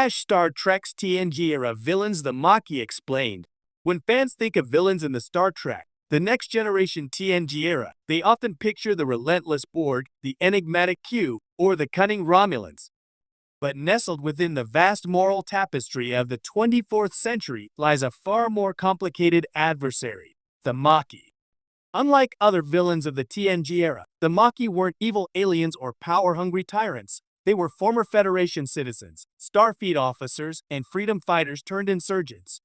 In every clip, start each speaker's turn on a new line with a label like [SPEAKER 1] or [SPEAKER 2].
[SPEAKER 1] Star Trek's TNG era villains. The Maquis explained. When fans think of villains in the Star Trek, the Next Generation TNG era, they often picture the relentless Borg, the enigmatic Q, or the cunning Romulans. But nestled within the vast moral tapestry of the 24th century lies a far more complicated adversary, the Maquis. Unlike other villains of the TNG era, the Maquis weren't evil aliens or power-hungry tyrants. They were former Federation citizens, Starfleet officers, and freedom fighters turned insurgents.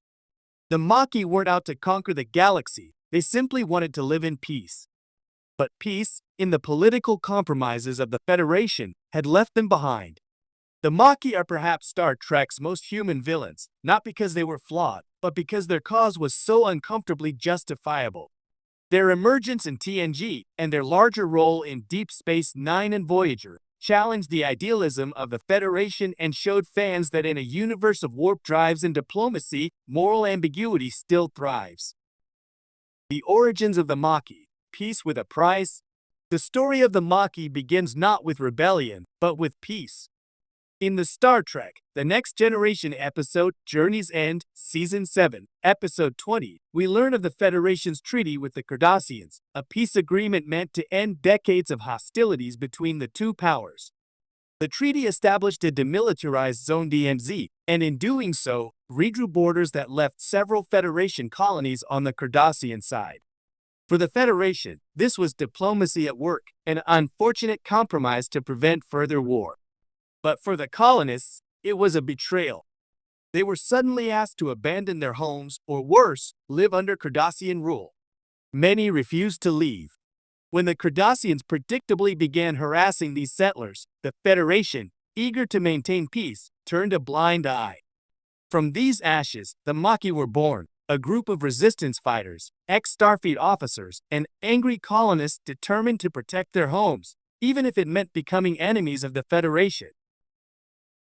[SPEAKER 1] The Maquis weren't out to conquer the galaxy, they simply wanted to live in peace. But peace, in the political compromises of the Federation, had left them behind. The Maquis are perhaps Star Trek's most human villains, not because they were flawed, but because their cause was so uncomfortably justifiable. Their emergence in TNG and their larger role in Deep Space Nine and Voyager challenged the idealism of the Federation and showed fans that in a universe of warp drives and diplomacy, moral ambiguity still thrives. The origins of the Maquis, peace with a price. The story of the Maquis begins not with rebellion, but with peace. In the Star Trek, The Next Generation episode Journey's End, Season 7, Episode 20, we learn of the Federation's treaty with the Cardassians, a peace agreement meant to end decades of hostilities between the two powers. The treaty established a demilitarized zone DMZ, and in doing so, redrew borders that left several Federation colonies on the Cardassian side. For the Federation, this was diplomacy at work, an unfortunate compromise to prevent further war. But for the colonists, it was a betrayal. They were suddenly asked to abandon their homes, or worse, live under Cardassian rule. Many refused to leave. When the Cardassians predictably began harassing these settlers, the Federation, eager to maintain peace, turned a blind eye. From these ashes, the Maquis were born, a group of resistance fighters, ex-Starfleet officers, and angry colonists determined to protect their homes, even if it meant becoming enemies of the Federation.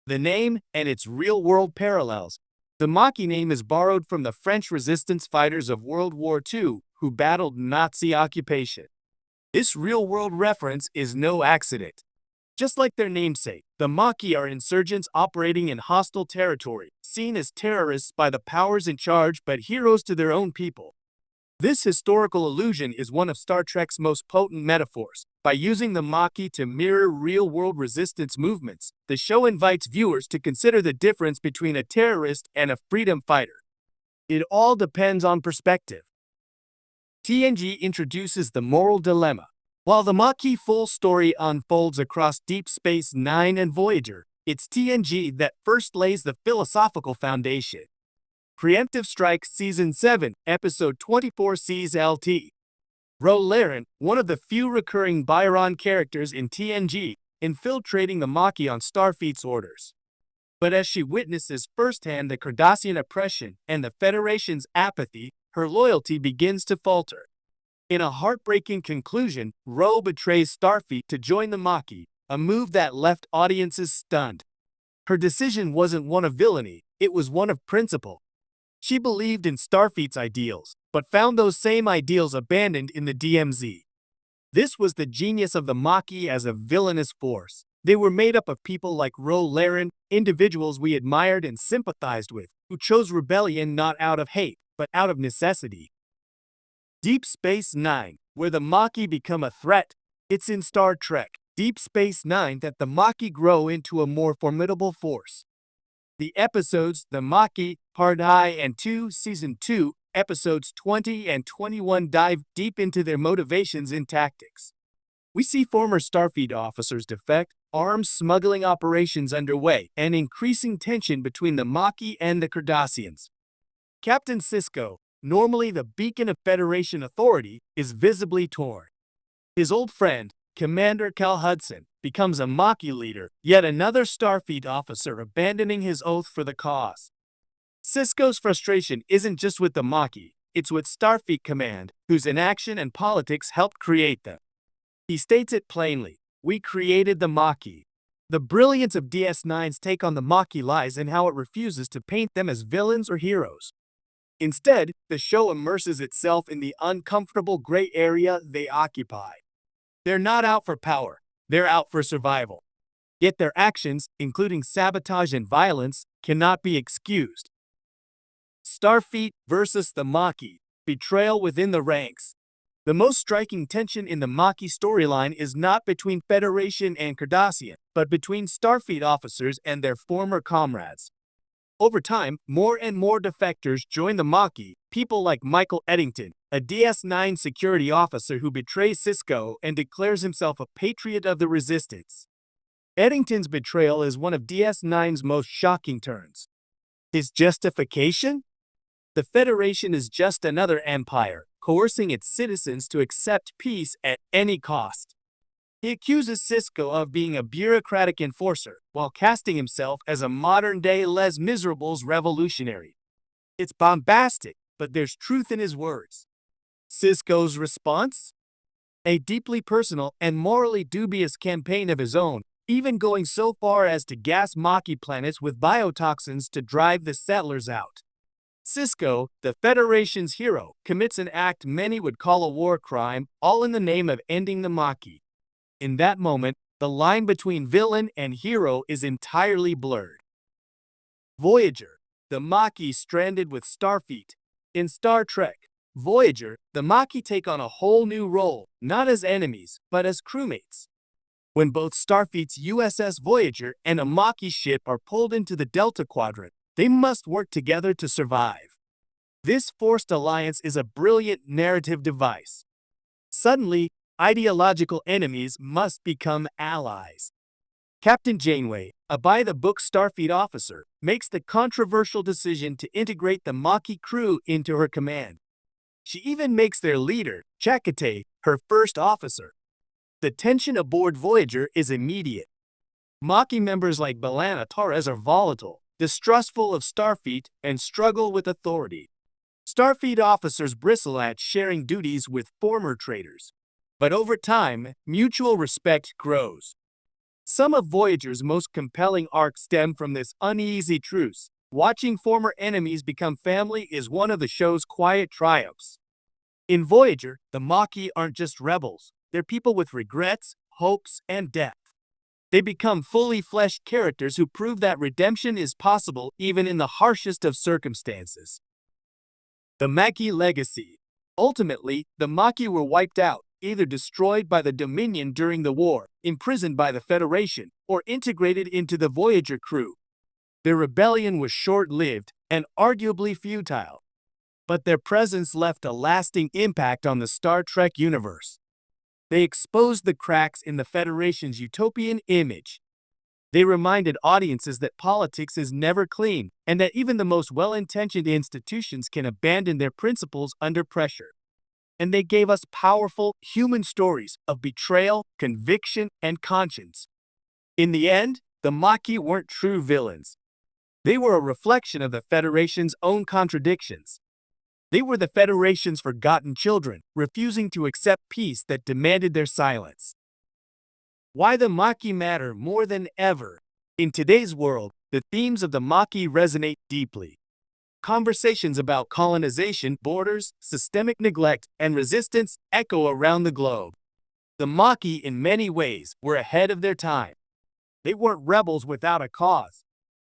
[SPEAKER 1] The name and its real-world parallels. The Maquis name is borrowed from the French resistance fighters of World War II who battled Nazi occupation. This real-world reference is no accident. Just like their namesake, the Maquis are insurgents operating in hostile territory, seen as terrorists by the powers in charge but heroes to their own people. This historical allusion is one of Star Trek's most potent metaphors. By using the Maquis to mirror real-world resistance movements, the show invites viewers to consider the difference between a terrorist and a freedom fighter. It all depends on perspective. TNG introduces the moral dilemma. While the Maquis' full story unfolds across Deep Space Nine and Voyager, it's TNG that first lays the philosophical foundation. Preemptive Strike Season 7, Episode 24 sees LT. Ro Laren, one of the few recurring Byron characters in TNG, infiltrating the Maquis on Starfleet's orders. But as she witnesses firsthand the Cardassian oppression and the Federation's apathy, her loyalty begins to falter. In a heartbreaking conclusion, Ro betrays Starfleet to join the Maquis, a move that left audiences stunned. Her decision wasn't one of villainy, it was one of principle. She believed in Starfleet's ideals, but found those same ideals abandoned in the DMZ. This was the genius of the Maquis as a villainous force. They were made up of people like Ro Laren, individuals we admired and sympathized with, who chose rebellion not out of hate, but out of necessity. Deep Space Nine, where the Maquis become a threat. It's in Star Trek, Deep Space Nine that the Maquis grow into a more formidable force. The episodes The Maquis, Part I and II, Season 2, Episodes 20 and 21 dive deep into their motivations and tactics. We see former Starfleet officers defect, arms smuggling operations underway, and increasing tension between the Maquis and the Cardassians. Captain Sisko, normally the beacon of Federation authority, is visibly torn. His old friend, Commander Cal Hudson, becomes a Maquis leader, yet another Starfleet officer abandoning his oath for the cause. Sisko's frustration isn't just with the Maquis, it's with Starfleet Command, whose inaction and politics helped create them. He states it plainly, "We created the Maquis." The brilliance of DS9's take on the Maquis lies in how it refuses to paint them as villains or heroes. Instead, the show immerses itself in the uncomfortable gray area they occupy. They're not out for power, they're out for survival. Yet their actions, including sabotage and violence, cannot be excused. Starfleet versus the Maquis. Betrayal within the ranks. The most striking tension in the Maquis storyline is not between Federation and Cardassian, but between Starfleet officers and their former comrades. Over time, more and more defectors join the Maquis, people like Michael Eddington, a DS9 security officer who betrays Sisko and declares himself a patriot of the Resistance. Eddington's betrayal is one of DS9's most shocking turns. His justification? The Federation is just another empire, coercing its citizens to accept peace at any cost. He accuses Sisko of being a bureaucratic enforcer, while casting himself as a modern-day Les Miserables revolutionary. It's bombastic, but there's truth in his words. Sisko's response? A deeply personal and morally dubious campaign of his own, even going so far as to gas Maquis planets with biotoxins to drive the settlers out. Sisko, the Federation's hero, commits an act many would call a war crime, all in the name of ending the Maquis. In that moment, the line between villain and hero is entirely blurred. Voyager, the Maquis stranded with Starfleet. In Star Trek, Voyager, the Maquis take on a whole new role, not as enemies, but as crewmates. When both Starfleet's USS Voyager and a Maquis ship are pulled into the Delta Quadrant, they must work together to survive. This forced alliance is a brilliant narrative device. Suddenly, ideological enemies must become allies. Captain Janeway, a by-the-book Starfleet officer, makes the controversial decision to integrate the Maquis crew into her command. She even makes their leader, Chakotay, her first officer. The tension aboard Voyager is immediate. Maquis members like B'Elanna Torres are volatile, distrustful of Starfleet, and struggle with authority. Starfleet officers bristle at sharing duties with former traitors. But over time, mutual respect grows. Some of Voyager's most compelling arcs stem from this uneasy truce. Watching former enemies become family is one of the show's quiet triumphs. In Voyager, the Maquis aren't just rebels. They're people with regrets, hopes, and depth. They become fully fleshed characters who prove that redemption is possible even in the harshest of circumstances. The Maquis legacy. Ultimately, the Maquis were wiped out, either destroyed by the Dominion during the war, imprisoned by the Federation, or integrated into the Voyager crew. Their rebellion was short-lived and arguably futile, but their presence left a lasting impact on the Star Trek universe. They exposed the cracks in the Federation's utopian image. They reminded audiences that politics is never clean, and that even the most well-intentioned institutions can abandon their principles under pressure. And they gave us powerful, human stories of betrayal, conviction, and conscience. In the end, the Maquis weren't true villains. They were a reflection of the Federation's own contradictions. They were the Federation's forgotten children, refusing to accept peace that demanded their silence. Why the Maquis matter more than ever. In today's world, the themes of the Maquis resonate deeply. Conversations about colonization, borders, systemic neglect, and resistance echo around the globe. The Maquis, in many ways, were ahead of their time. They weren't rebels without a cause.